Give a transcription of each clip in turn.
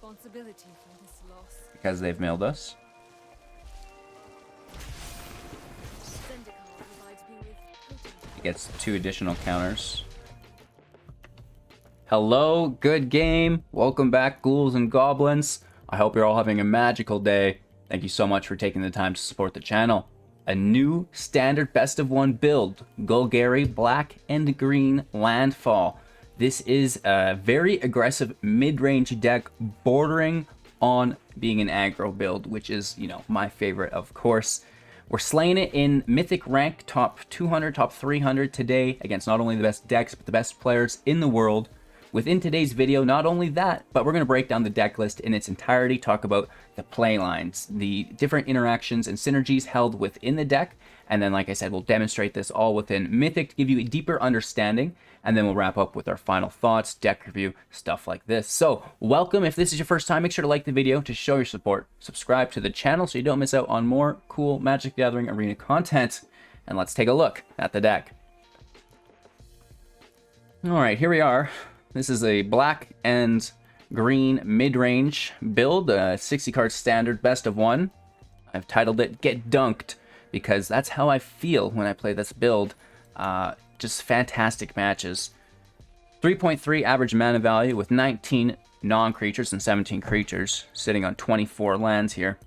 responsibility for this loss. because they've mailed us. Zendikar provides me with potent It gets 2 additional counters. Hello, good game. Welcome back, ghouls and goblins. I hope you're all having a magical day. Thank you so much for taking the time to support the channel. A new standard best of 1 build, Golgari Black and Green Landfall. This is a very aggressive mid-range deck bordering on being an aggro build, which is, you know, my favorite, of course. We're slaying it in Mythic rank, top 200, top 300 today against not only the best decks, but the best players in the world. Within today's video, not only that, but we're going to break down the deck list in its entirety, talk about the play lines, the different interactions and synergies held within the deck, and then, like I said, we'll demonstrate this all within Mythic to give you a deeper understanding, and then we'll wrap up with our final thoughts, deck review, stuff like this. So, welcome. If this is your first time, make sure to like the video to show your support. Subscribe to the channel so you don't miss out on more cool Magic the Gathering Arena content, and let's take a look at the deck. Alright, here we are. This is a black and green mid-range build, a 60-card standard best of 1. I've titled it Get Dunked because that's how I feel when I play this build. Just fantastic matches. 3.3 average mana value with 19 non-creatures and 17 creatures, sitting on 24 lands here.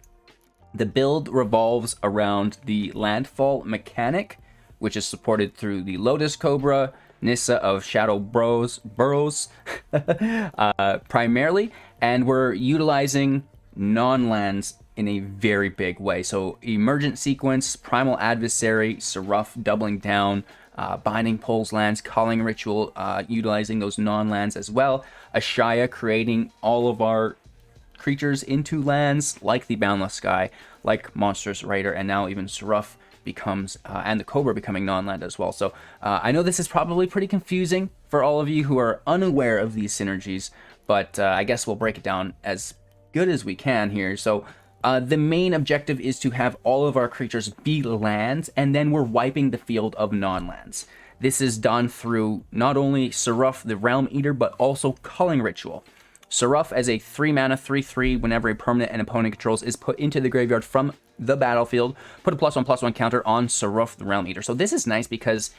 The build revolves around the landfall mechanic, which is supported through the Lotus Cobra, Nissa of Shadow Burrows primarily, and we're utilizing non-lands in a very big way. So Emergent Sequence, Primal Adversary, Seraph doubling down, Binding Poles lands, Calling Ritual, utilizing those non-lands as well. Ashaya creating all of our creatures into lands, like the Boundless Sky, like Monstrous Raider, and now even Seraph becomes, and the Cobra becoming non-land as well. So I know this is probably pretty confusing for all of you who are unaware of these synergies, but I guess we'll break it down as good as we can here. So the main objective is to have all of our creatures be lands, and then we're wiping the field of non-lands. This is done through not only Seraph the Realm Eater, but also Culling Ritual. Seraph as a 3-mana 3/3 whenever a permanent an opponent controls is put into the graveyard from the battlefield, put a +1/+1 counter on Seraph the Realm Eater. So this is nice because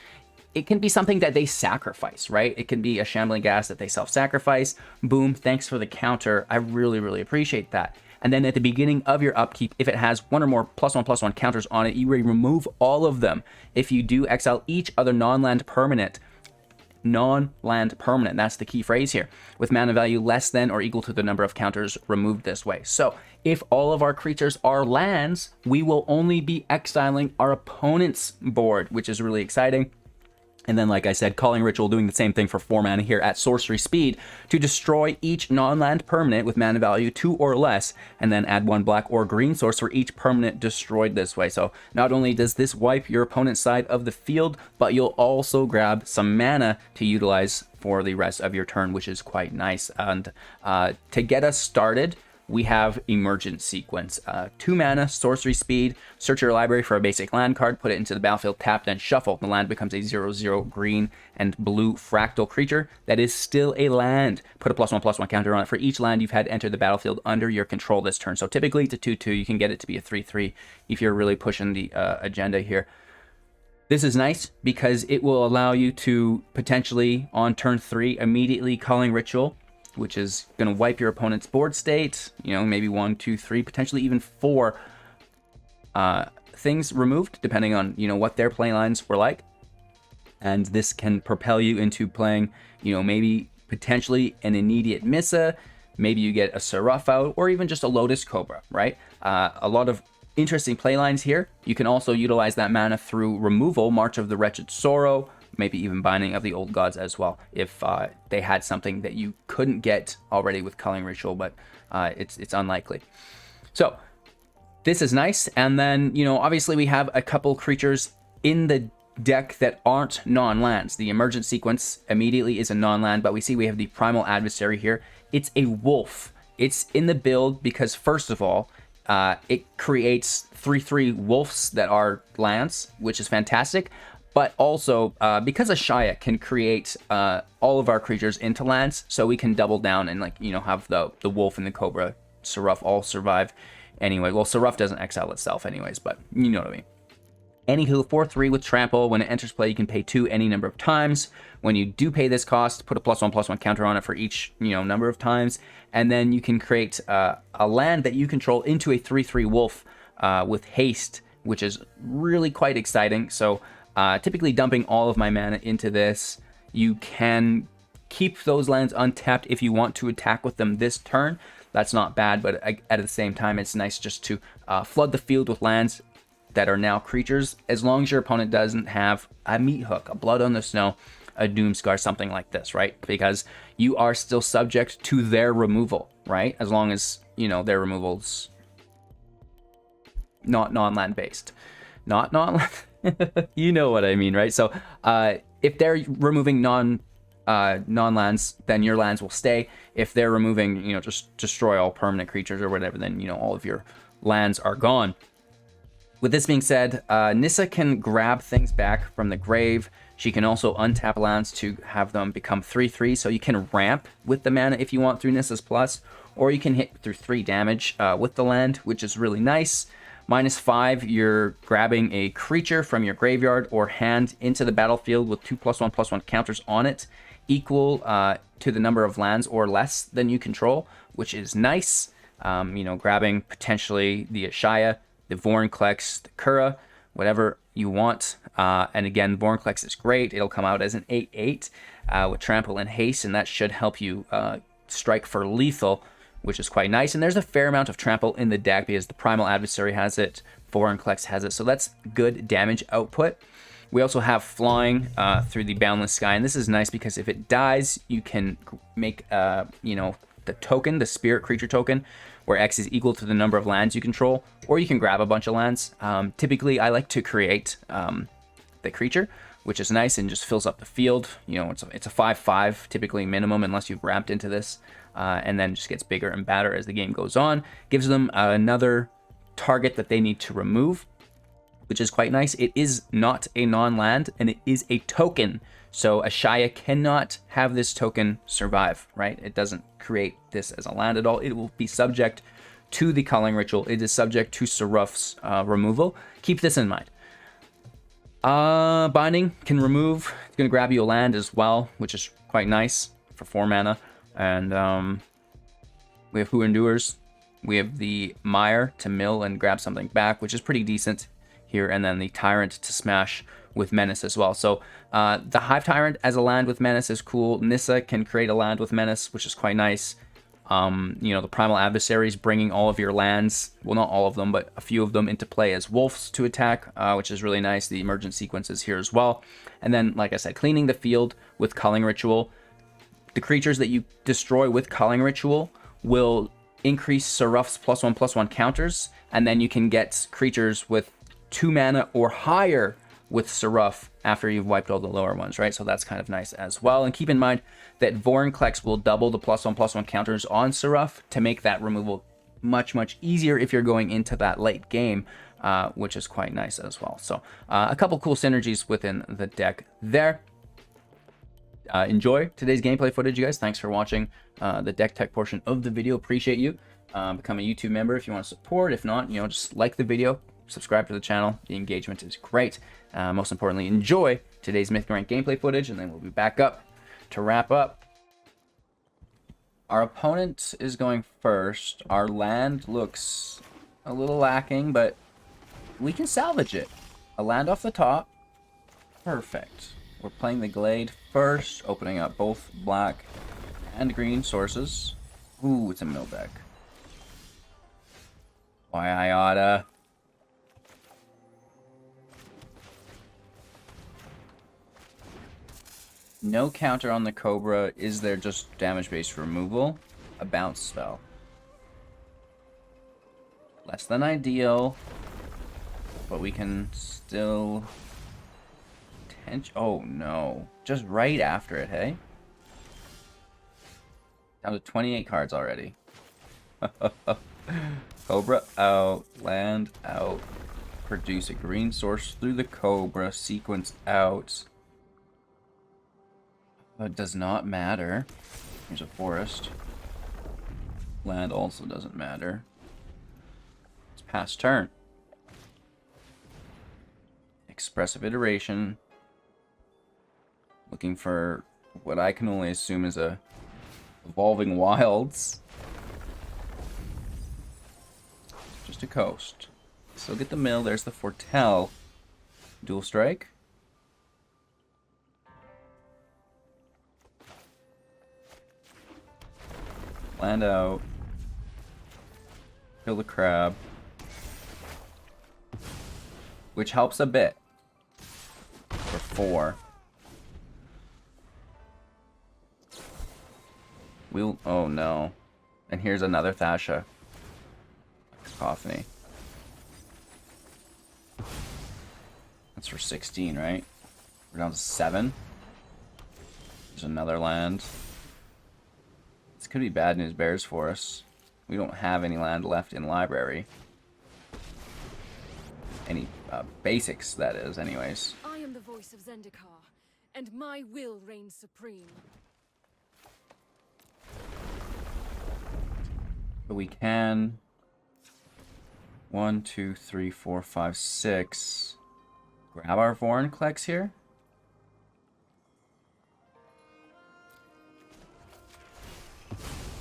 it can be something that they sacrifice, right? It can be a Shambling Gas that they self-sacrifice. Boom, thanks for the counter. I really, really appreciate that. And then at the beginning of your upkeep, if it has 1 or more +1/+1 counters on it, you remove all of them. If you do, exile each other non-land permanent, that's the key phrase here, with mana value less than or equal to the number of counters removed this way. So if all of our creatures are lands, we will only be exiling our opponent's board, which is really exciting. And then, like I said, Calling Ritual doing the same thing for 4 mana here at sorcery speed to destroy each non-land permanent with mana value 2 or less, and then add 1 black or green source for each permanent destroyed this way. So not only does this wipe your opponent's side of the field, but you'll also grab some mana to utilize for the rest of your turn, which is quite nice. And to get us started, we have Emergent Sequence. 2 mana, sorcery speed, search your library for a basic land card, put it into the battlefield, tap, then shuffle. The land becomes a 0/0 green and blue fractal creature that is still a land. Put a +1/+1 counter on it for each land you've had enter the battlefield under your control this turn. So typically it's a 2/2. You can get it to be a 3/3 if you're really pushing the agenda here. This is nice because it will allow you to potentially, on turn 3, immediately Calling Ritual, which is going to wipe your opponent's board state, you know, maybe 1, 2, 3, potentially even 4 things removed, depending on, you know, what their play lines were like. And this can propel you into playing, you know, maybe potentially an immediate Missa, maybe you get a Seraph out, or even just a Lotus Cobra, right? A lot of interesting play lines here. You can also utilize that mana through removal, March of the Wretched Sorrow, maybe even Binding of the Old Gods as well, if they had something that you couldn't get already with Culling Ritual, but it's unlikely. So this is nice. And then, you know, obviously we have a couple creatures in the deck that aren't non-lands. The Emergent Sequence immediately is a non-land, but we see we have the Primal Adversary here. It's a wolf. It's in the build because, first of all, it creates 3/3 wolves that are lands, which is fantastic. But also, because Ashaya can create all of our creatures into lands, so we can double down and, like, you know, have the Wolf and the Cobra, Seraph all survive anyway. Well, Seraph doesn't exile itself anyways, but you know what I mean. Anywho, 4/3 with Trample. When it enters play, you can pay 2 any number of times. When you do pay this cost, put a +1/+1 counter on it for each, you know, number of times. And then you can create a land that you control into a 3/3 Wolf with haste, which is really quite exciting. So typically dumping all of my mana into this. You can keep those lands untapped if you want to attack with them this turn. That's not bad, but at the same time, it's nice just to flood the field with lands that are now creatures, as long as your opponent doesn't have a Meat Hook, a Blood on the Snow, a Doomscar, something like this, right? Because you are still subject to their removal, right? As long as, you know, their removal's not non-land based. Not non-land, you know what I mean, right? So if they're removing non-lands, then your lands will stay. If they're removing, you know, just destroy all permanent creatures or whatever, then, you know, all of your lands are gone. With this being said, Nissa can grab things back from the grave. She can also untap lands to have them become 3/3, so you can ramp with the mana if you want through Nissa's Plus, or you can hit through 3 damage with the land, which is really nice. -5, you're grabbing a creature from your graveyard or hand into the battlefield with 2 +1/+1 counters on it, equal to the number of lands or less than you control, which is nice. You know, grabbing potentially the Ashaya, the Vorinclex, the Kura, whatever you want. And again, Vorinclex is great. It'll come out as an 8/8 with Trample and Haste, and that should help you strike for lethal, which is quite nice. And there's a fair amount of Trample in the deck because the Primal Adversary has it, Vorinclex has it, so that's good damage output. We also have Flying through the Boundless Sky, and this is nice because if it dies, you can make, you know, the token, the Spirit Creature token, where X is equal to the number of lands you control, or you can grab a bunch of lands. Typically, I like to create the creature, which is nice and just fills up the field. You know, it's a 5/5 typically minimum unless you've ramped into this, and then just gets bigger and badder as the game goes on. Gives them another target that they need to remove, which is quite nice. It is not a non-land, and it is a token. So Ashaya cannot have this token survive, right? It doesn't create this as a land at all. It will be subject to the Culling Ritual. It is subject to Seraph's removal. Keep this in mind. Binding can remove. It's going to grab you a land as well, which is quite nice for 4 mana. And we have Who Endures. We have the Mire to mill and grab something back, which is pretty decent here. And then the Tyrant to smash with Menace as well. So the Hive Tyrant as a land with Menace is cool. Nissa can create a land with Menace, which is quite nice. You know, the Primal Adversaries bringing all of your lands, well, not all of them, but a few of them into play as wolves to attack, which is really nice. The emergent sequences here as well. And then, like I said, cleaning the field with Culling Ritual. The creatures that you destroy with Culling Ritual will increase Seraph's +1/+1 counters, and then you can get creatures with 2 mana or higher with Seraph after you've wiped all the lower ones, right? So that's kind of nice as well. And keep in mind that Vorinclex will double the +1/+1 counters on Seraph to make that removal much, much easier if you're going into that late game, which is quite nice as well. So a couple cool synergies within the deck there. Enjoy today's gameplay footage, you guys. Thanks for watching the deck tech portion of the video. Appreciate you. Become a YouTube member if you want to support. If not, you know, just like the video, subscribe to the channel. The engagement is great. Most importantly, enjoy today's Mythic Rank gameplay footage, and then we'll be back up to wrap up. Our opponent is going first. Our land looks a little lacking, but we can salvage it. A land off the top. Perfect. We're playing the Glade first, opening up both black and green sources. Ooh, it's a mill deck. Why I oughta. No counter on the Cobra. Is there just damage-based removal? A bounce spell. Less than ideal, but we can still... Oh no. Just right after it, hey? Down to 28 cards already. Cobra out. Land out. produce a green source through the Cobra, sequence out. It does not matter. Here's a forest. Land also doesn't matter. It's past turn. Expressive iteration. Looking for what I can only assume is a Evolving Wilds. Just a coast. Still get the mill. There's the Foretell. Dual strike. Land out. Kill the crab. Which helps a bit. For 4. We'll... Oh no. And here's another Thasha. Cacophony. That's for 16, right? We're down to 7. There's another land. This could be bad news bears for us. We don't have any land left in library. Any basics, that is, anyways. I am the voice of Zendikar, and my will reigns supreme. But we can... 1, 2, 3, 4, 5, 6. Grab our Vorinclex here.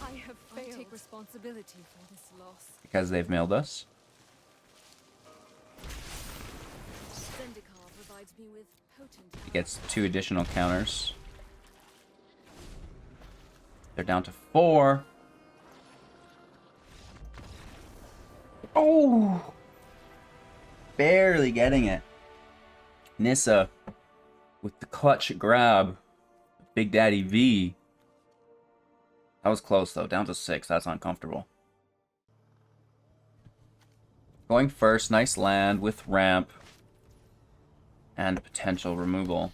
I have failed. I take responsibility for this loss. Because they've milled us. Zendikar provides me with potent He gets 2 additional counters. They're down to 4. Oh! Barely getting it. Nissa with the clutch grab. Big Daddy V. That was close though. Down to 6. That's uncomfortable. Going first. Nice land with ramp. And potential removal.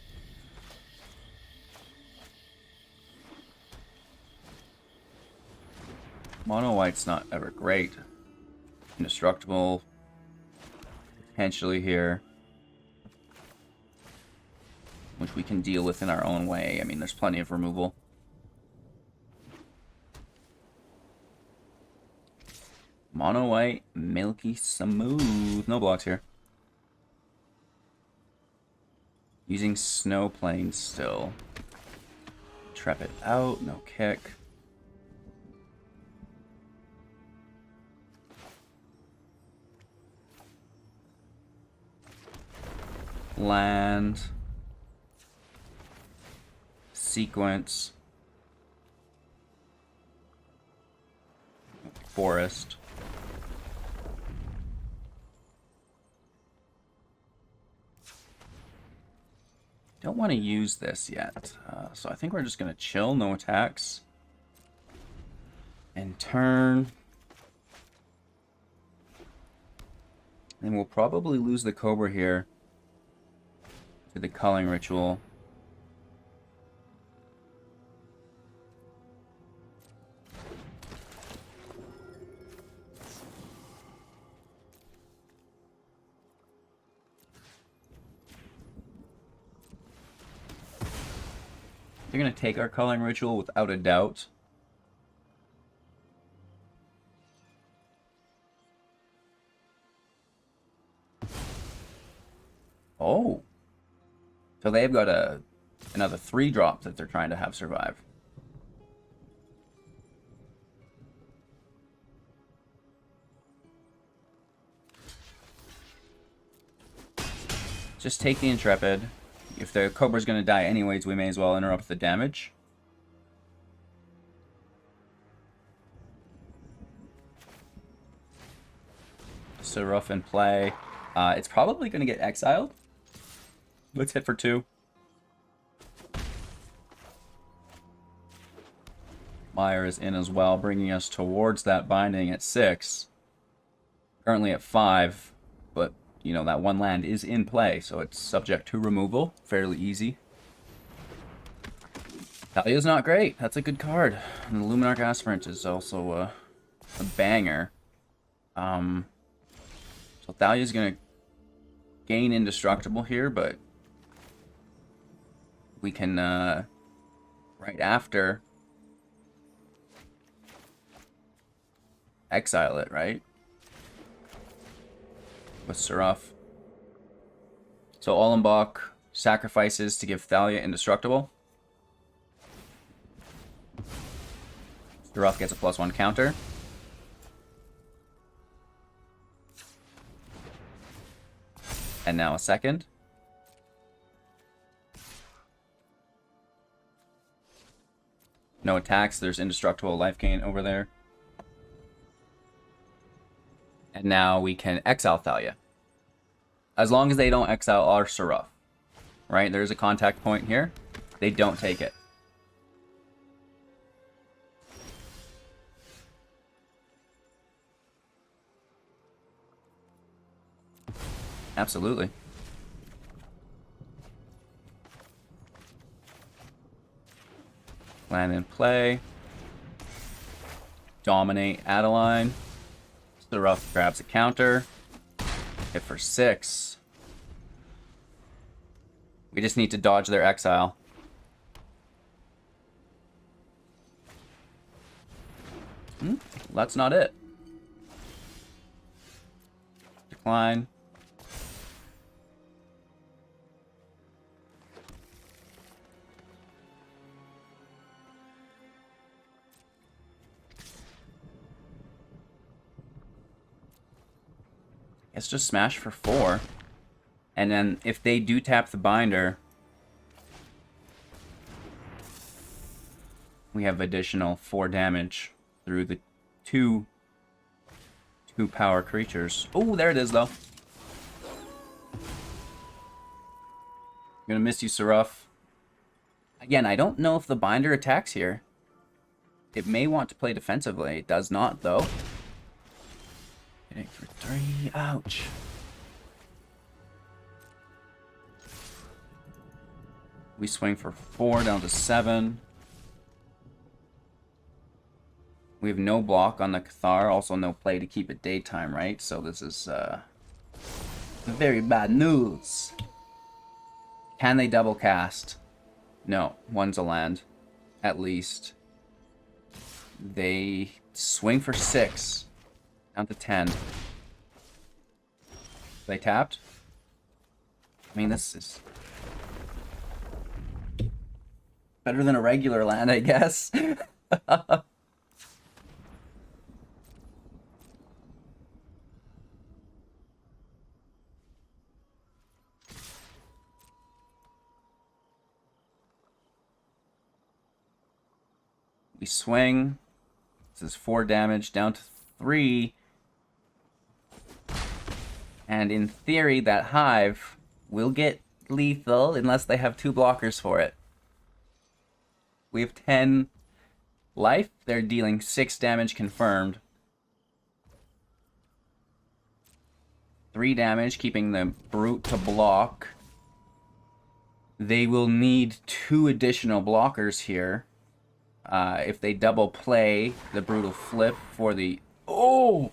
Mono white's not ever great. Indestructible. Potentially here. Which we can deal with in our own way. I mean, there's plenty of removal. Mono white, milky smooth. No blocks here. Using snow plains still. Trap it out, no kick. Land. Sequence. Forest. Don't want to use this yet, so I think we're just going to chill, no attacks. And turn. And we'll probably lose the Cobra here to the culling ritual. They're going to take our culling ritual without a doubt. Oh. So they've got another 3-drop that they're trying to have survive. Just take the Intrepid. If the Cobra's going to die anyways, we may as well interrupt the damage. So rough in play. It's probably going to get exiled. Let's hit for 2. Meyer is in as well, bringing us towards that binding at 6. Currently at 5, but you know, that one land is in play, so it's subject to removal. Fairly easy. Thalia's not great. That's a good card. And the Luminarch Aspirant is also a banger. So Thalia's going to gain indestructible here, but we can, right after, exile it, right? With Seraph. So Ollenbach sacrifices to give Thalia indestructible. Seraph gets a +1 counter. And now a second. No attacks, there's indestructible life gain over there. And now we can exile Thalia. As long as they don't exile our Seraph. Right, there's a contact point here. They don't take it. Absolutely. Land in play. Dominate Adeline. Seraph grabs a counter. Hit for 6. We just need to dodge their exile. That's not it. Decline. Let's just smash for 4. And then if they do tap the binder, we have additional 4 damage through the two power creatures. Oh, there it is though. I'm gonna miss you, Seraph. Again, I don't know if the binder attacks here. It may want to play defensively. It does not though. Hitting for 3. Ouch. We swing for 4 down to 7. We have no block on the Cathar, also no play to keep it daytime, right? So this is very bad news. Can they double cast? No, one's a land, at least. They swing for 6. Down to 10. They tapped? I mean, this is better than a regular land, I guess. We swing. This is 4 damage down to 3. And in theory, that Hive will get lethal unless they have 2 blockers for it. We have 10 life. They're dealing 6 damage confirmed. 3 damage, keeping the Brute to block. They will need 2 additional blockers here. If they double play, the Brute will flip for the... Oh!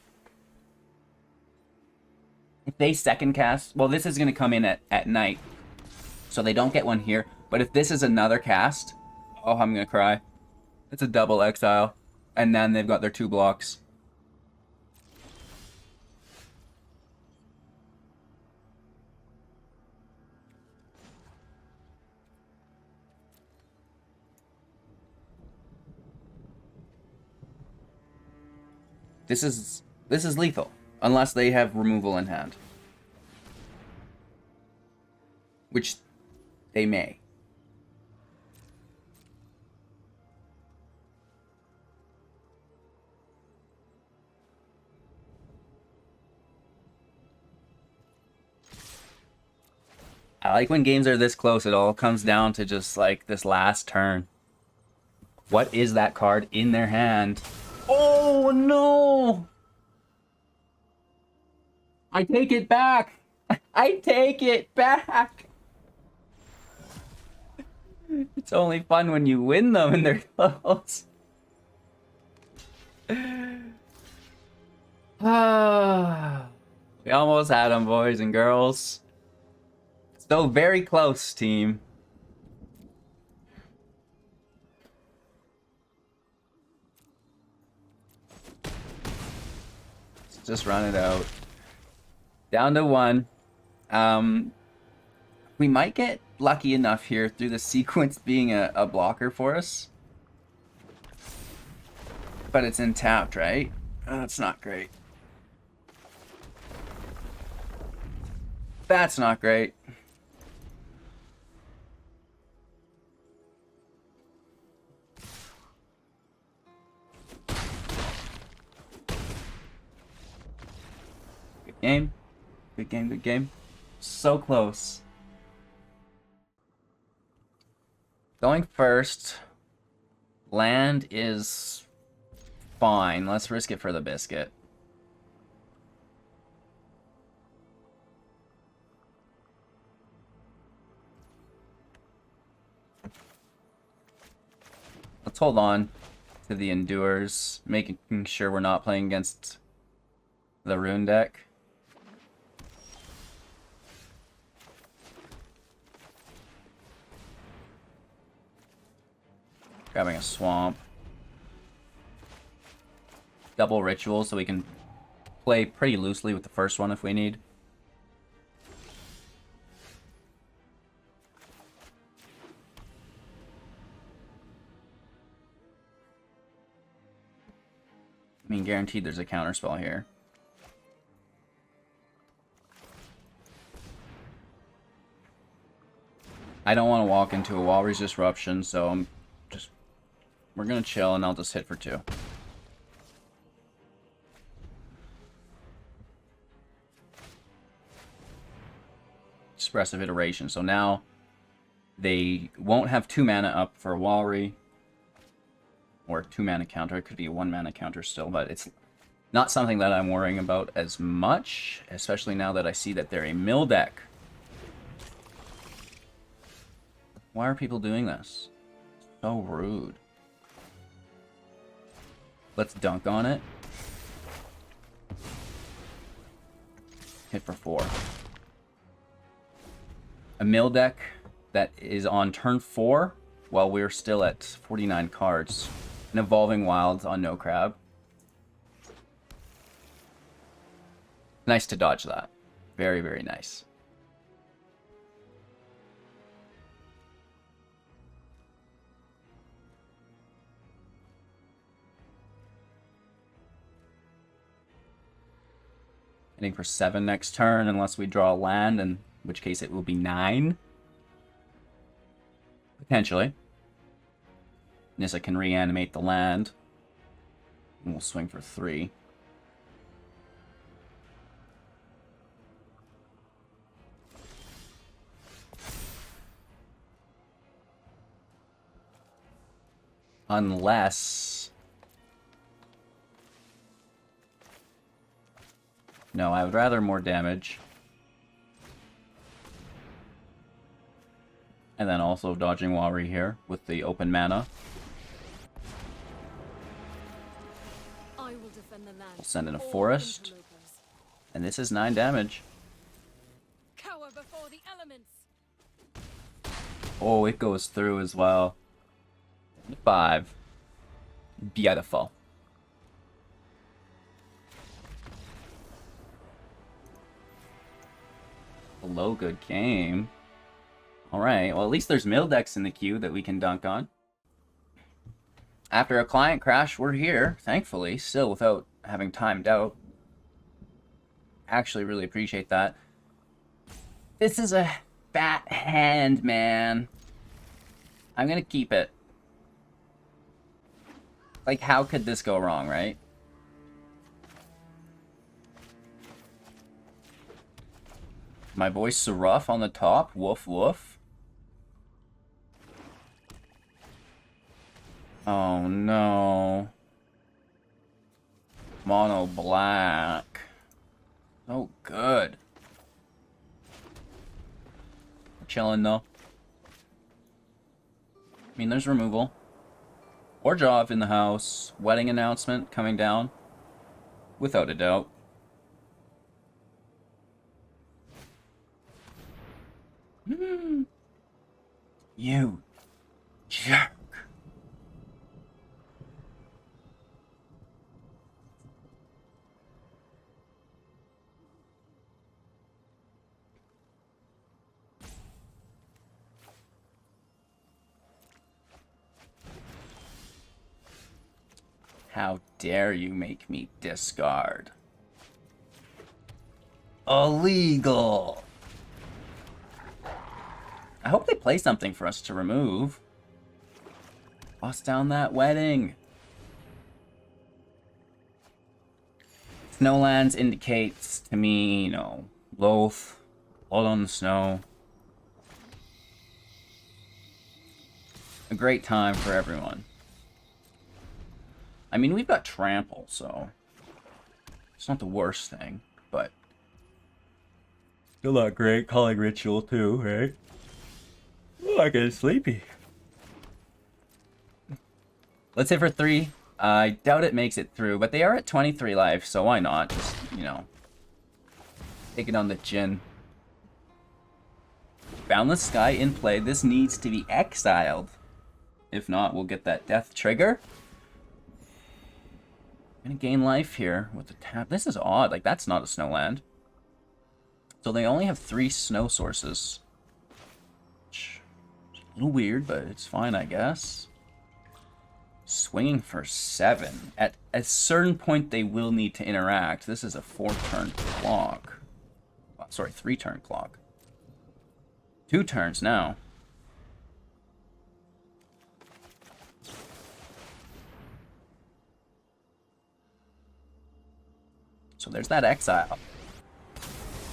If they second cast, well, this is going to come in at night, so they don't get one here. But if this is another cast, oh, I'm going to cry. It's a double exile, and then they've got their 2 blocks. This is lethal. Unless they have removal in hand. Which they may. I like when games are this close, it all comes down to just like this last turn. What is that card in their hand? Oh no! I take it back! I take it back! It's only fun when you win them and they're close. We almost had them, boys and girls. So very close, team. Let's just run it out. Down to 1. We might get lucky enough here through the sequence being a blocker for us. But it's in tapped, right? Oh, that's not great. That's not great. Good game. Good game, good game. So close. Going first. Land is fine. Let's risk it for the biscuit. Let's hold on to the Endures, making sure we're not playing against the Rune deck. Grabbing a Swamp. Double Ritual so we can play pretty loosely with the first one if we need. I mean, guaranteed there's a counterspell here. I don't want to walk into a Walrus Disruption, so we're gonna chill and I'll just hit for 2. Expressive Iteration. So now they won't have 2 mana up for a Walry. Or 2 mana counter. It could be a 1 mana counter still, but it's not something that I'm worrying about as much, especially now that I see that they're a mill deck. Why are people doing this? So rude. Let's dunk on it. Hit for 4. A mill deck that is on turn 4 while we're still at 49 cards. An Evolving Wilds on no crab. Nice to dodge that. Very, very nice. Hitting for 7 next turn unless we draw a land, in which case it will be 9. Potentially. Nissa can reanimate the land. And we'll swing for 3. Unless... No, I would rather more damage. And then also dodging Walry here with the open mana. I will defend the land. We'll send in a forest. And this is 9 damage. Cower before the elements. Oh, it goes through as well. 5. Beautiful. Hello, good game. Alright, well at least there's mill decks in the queue that we can dunk on. After a client crash, we're here, thankfully, still without having timed out. Actually really appreciate that. This is a fat hand, man. I'm gonna keep it. Like, how could this go wrong, right? My boy Seraph on the top. Woof, woof. Oh, no. Mono black. Oh, good. We're chilling, though. I mean, there's removal. Or Jav in the house. Wedding announcement coming down. Without a doubt. You jerk. How dare you make me discard? Illegal. I hope they play something for us to remove. Bust down that wedding. Snowlands indicates to me, you know, Loath, Blood on the Snow. A great time for everyone. I mean, we've got Trample, so it's not the worst thing, but still not great. Calling Ritual too, right? Oh, I get sleepy. Let's hit for 3. I doubt it makes it through, but they are at 23 life, so why not? Just, you know, take it on the chin. Boundless Sky in play. This needs to be exiled. If not, we'll get that death trigger. Gonna gain life here with the tap. This is odd. Like, that's not a snowland. So they only have 3 snow sources. Which is a little weird, but it's fine, I guess. Swinging for 7. At a certain point, they will need to interact. This is a 4-turn clock. Well, sorry, 3-turn clock. 2 turns now. So there's that exile.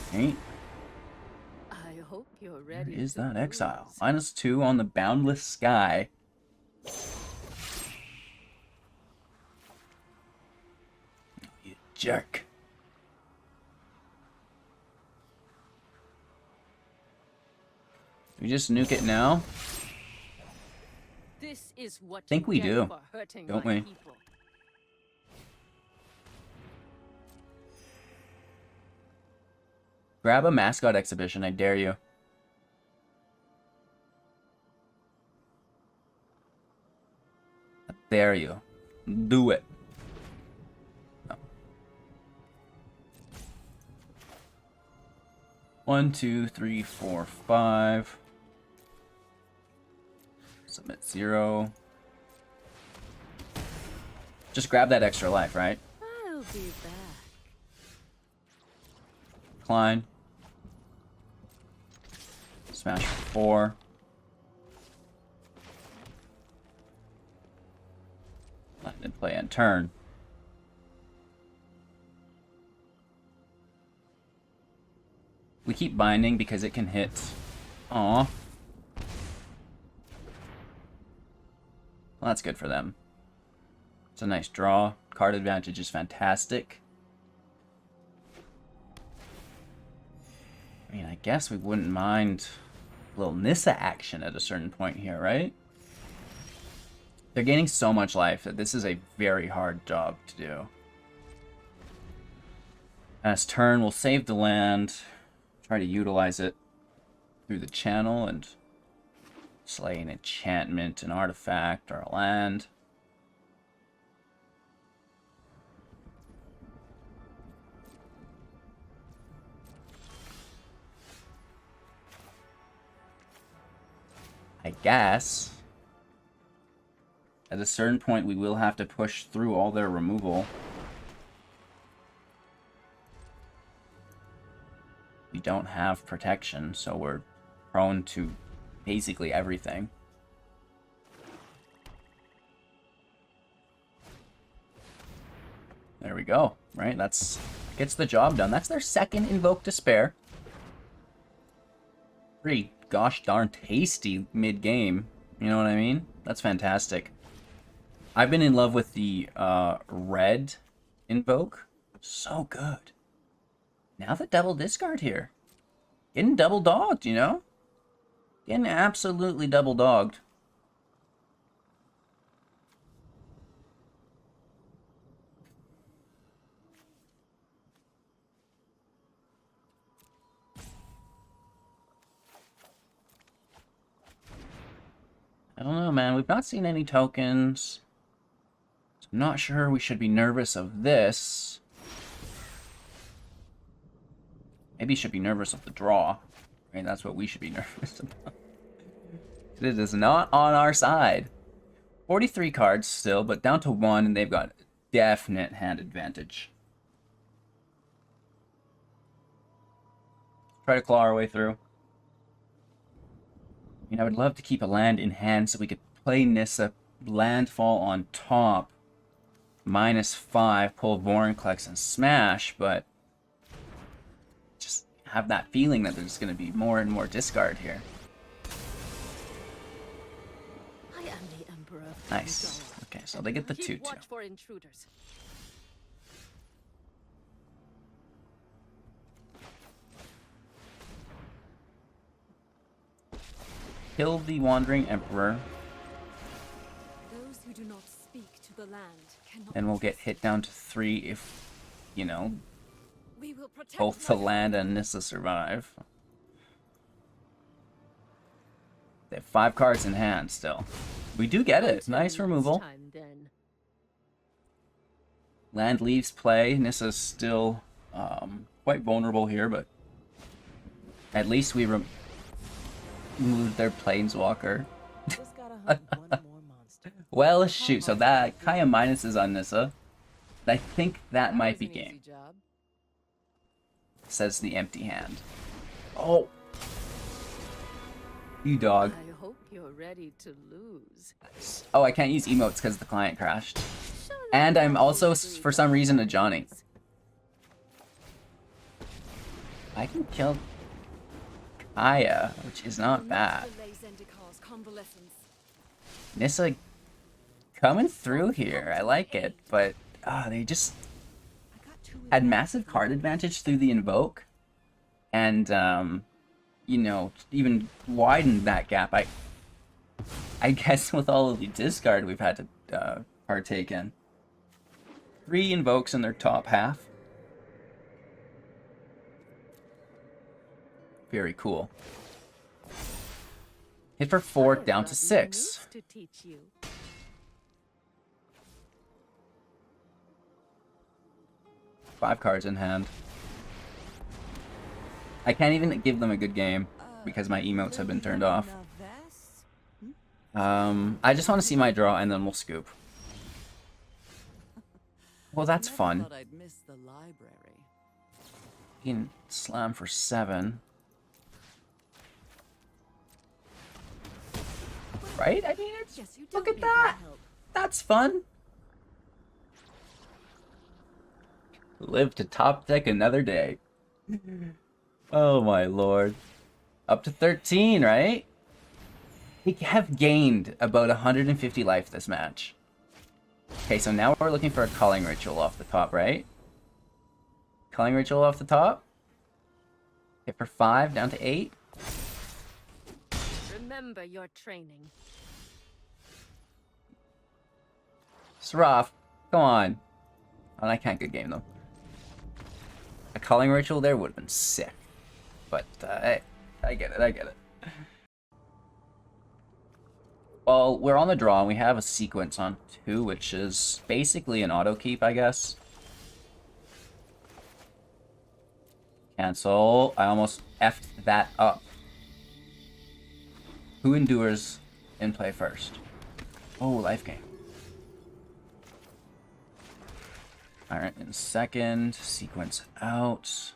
Okay. I hope you're ready. Where is that exile? -2 on the Boundless Sky. You jerk. We just nuke it now? This is what I think we do, don't we? People. Grab a mascot exhibition, I dare you. I dare you. Do it. No. 1, 2, 3, 4, 5. Submit 0. Just grab that extra life, right? I'll be back. Decline. Smash for 4. Let it play and turn. We keep binding because it can hit. Aw. Well, that's good for them. It's a nice draw. Card advantage is fantastic. I mean, I guess we wouldn't mind a little Nissa action at a certain point here, right? They're gaining so much life that this is a very hard job to do. As turn, we'll save the land, try to utilize it through the channel, and slay an enchantment, an artifact, or a land. I guess at a certain point we will have to push through all their removal. We don't have protection, so we're prone to basically everything. There we go, right? That's gets the job done. That's their second Invoke Despair. Pretty gosh darn tasty mid-game. You know what I mean? That's fantastic. I've been in love with the red Invoke. So good. Now the double discard here. Getting double dogged, you know? Getting absolutely double dogged. man. We've not seen any tokens. So I'm not sure we should be nervous of this. Maybe should be nervous of the draw. Right, that's what we should be nervous about. It is not on our side. 43 cards still, but down to 1, and they've got definite hand advantage. Try to claw our way through. I mean, I would love to keep a land in hand so we could play Nissa Landfall on top. -5, pull Vorinclex and smash, but just have that feeling that there's going to be more and more discard here. I am the Emperor. Nice. Okay, so they get the 2/2. Watch for intruders. Kill the Wandering Emperor. Those who do not speak to the land cannot. And we'll get hit down to 3 if, you know, We will protect both the land and Nissa survive. They have 5 cards in hand still. We do get it. Nice removal. Land leaves play. Nissa's still quite vulnerable here, but at least we removed their Planeswalker. Well, shoot. So that Kaya minuses on Nissa. I think that might be game. Says the empty hand. Oh. You dog. I hope you're ready to lose. Oh, I can't use emotes because the client crashed. And I'm also, for some reason, a Johnny. I can kill Kaya, which is not bad. Nissa coming through here. I like it, but they just had massive card advantage through the invoke. And, you know, even widened that gap. I guess with all of the discard we've had to partake in. 3 invokes in their top half. Very cool. Hit for 4, down to 6. Five cards in hand. I can't even give them a good game because my emotes have been turned off. I just want to see my draw and then we'll scoop. Well, that's fun. You can slam for 7. Right? I mean, it's, look at that. That's fun. Live to top deck another day. Oh my lord. Up to 13, right? We have gained about 150 life this match. Okay, so now we're looking for a Culling Ritual off the top, right? Culling Ritual off the top. Hit for 5, down to 8. Remember your training. Seraph, come on. Oh, I can't good game though. A Culling Ritual there would have been sick. But, hey, I get it, I get it. Well, we're on the draw, and we have a sequence on 2, which is basically an auto keep, I guess. Cancel. I almost effed that up. Who endures in play first? Oh, life gain. Alright, in second, sequence out.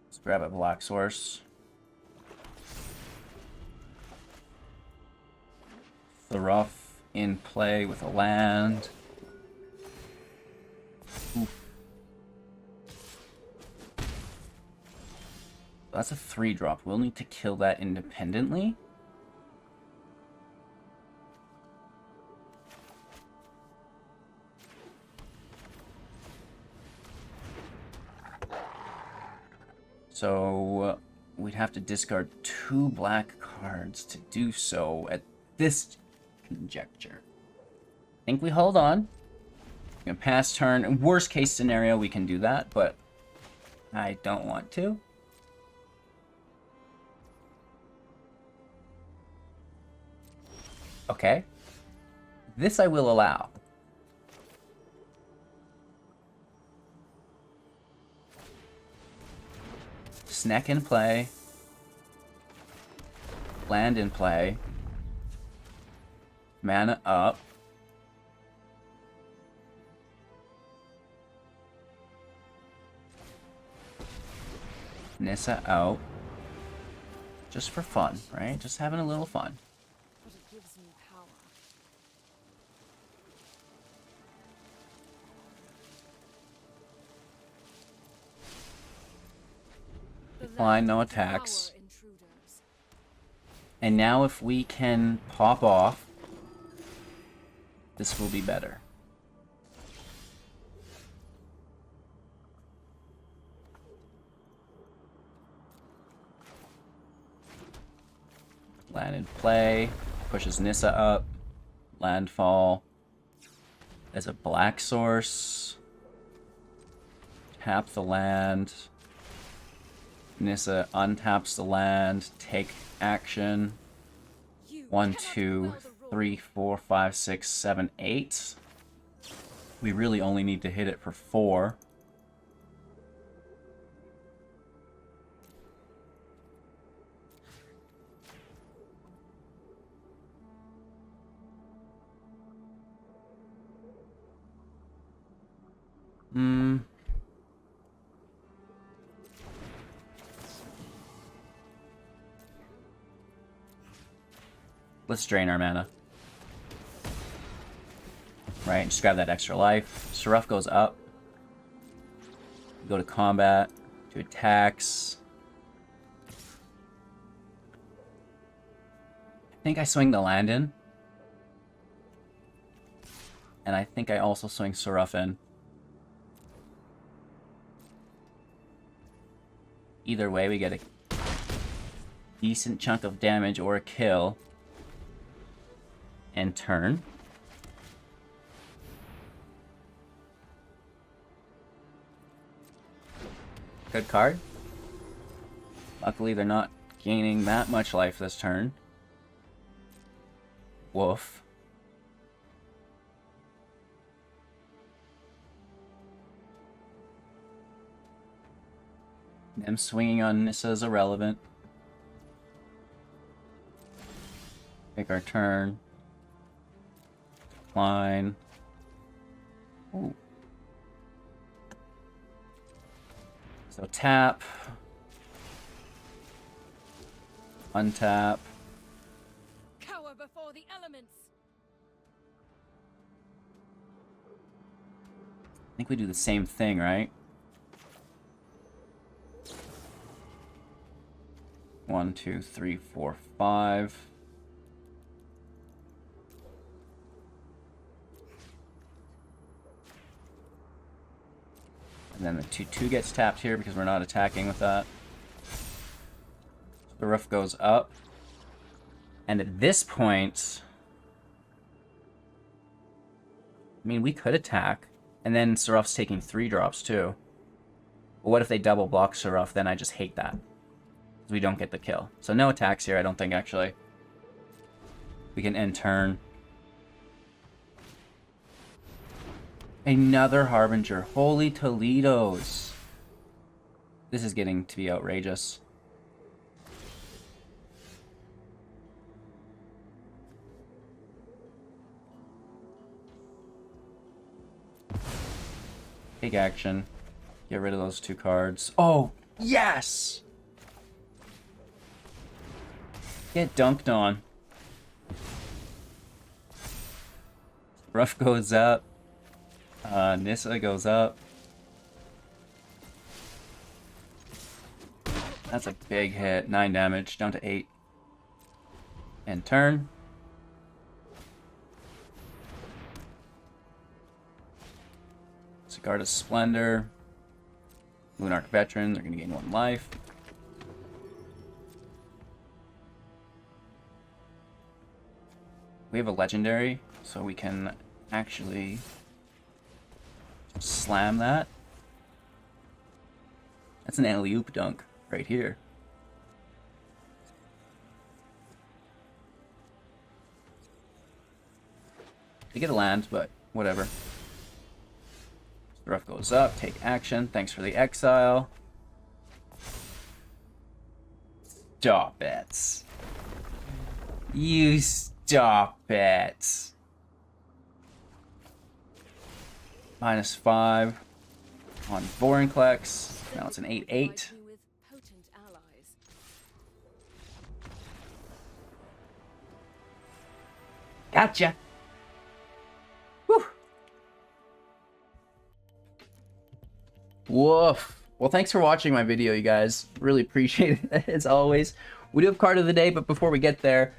Let's grab a black source. The rough in play with a land. Oof. That's a 3-drop. We'll need to kill that independently. So we'd have to discard 2 black cards to do so at this conjecture. I think we hold on. We can pass turn. Worst case scenario, we can do that, but I don't want to. Okay. This I will allow. Snack in play. Land in play. Mana up. Nissa out. Just for fun, right? Just having a little fun. But it gives me power. Decline, no attacks. And now if we can pop off, this will be better. Land in play, pushes Nissa up, landfall. As a black source, tap the land. Nissa untaps the land, take action. 1, 2, 3, 4, 5, 6, 7, 8. We really only need to hit it for 4. Let's drain our mana. Right, just grab that extra life. Seraph goes up. Go to combat. To attacks. I think I swing the land in. And I think I also swing Seraph in. Either way, we get a decent chunk of damage or a kill. And turn. Good card. Luckily, they're not gaining that much life this turn. Woof. Them swinging on Nissa is irrelevant. Take our turn. Line. Ooh. So tap. Untap. Cower before the elements. I think we do the same thing, right? 1, 2, 3, 4, 5. And then the 2/2 gets tapped here because we're not attacking with that. The roof goes up. And at this point, I mean, we could attack. And then Seraph's taking 3 drops too. But what if they double block Seraph? Then I just hate that. We don't get the kill. So no attacks here, I don't think, actually. We can end turn. Another Harbinger. Holy Toledos. This is getting to be outrageous. Take action. Get rid of those 2 cards. Oh, yes! Get dunked on. Rough goes up. Nissa goes up. That's a big hit. 9 damage, down to 8. And turn. Sigarda's Splendor. Lunarch Veteran, they're going to gain 1 life. We have a legendary, so we can actually slam that. That's an alley-oop dunk right here. They get a land, but whatever. Rough goes up, take action. Thanks for the exile. Stop it. You stop it. -5 on Vorinclex. Now it's an 8/8. With potent allies. Gotcha. Whew. Woof. Well, thanks for watching my video, you guys. Really appreciate it, as always. We do have card of the day, but before we get there,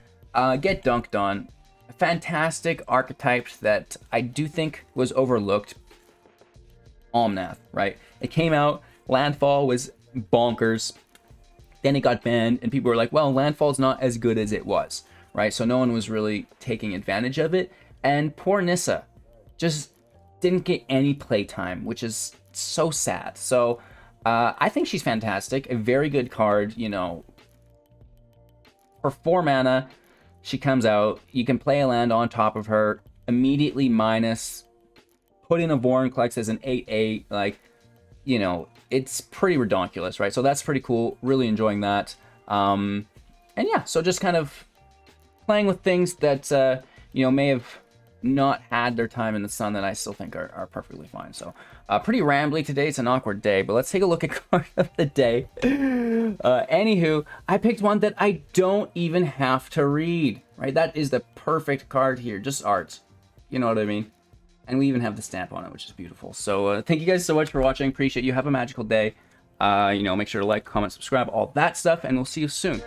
get Dunked On. A fantastic archetype that I do think was overlooked. Omnath, right? It came out, Landfall was bonkers, then it got banned, and people were like, well, Landfall's not as good as it was, right? So no one was really taking advantage of it, and poor Nissa just didn't get any playtime, which is so sad. So I think she's fantastic, a very good card, you know. For 4 mana, she comes out, you can play a land on top of her, immediately minus, put in a Vorinclex as an 8/8, like, you know, it's pretty redonkulous, right? So that's pretty cool, really enjoying that. And yeah, so just kind of playing with things that, you know, may have not had their time in the sun that I still think are perfectly fine. So pretty rambly today. It's an awkward day, but let's take a look at card of the day. Anywho, I picked one that I don't even have to read, right? That is the perfect card here, just art. You know what I mean? And we even have the stamp on it, which is beautiful. So thank you guys so much for watching. Appreciate you. Have a magical day. You know, make sure to like, comment, subscribe, all that stuff, and we'll see you soon.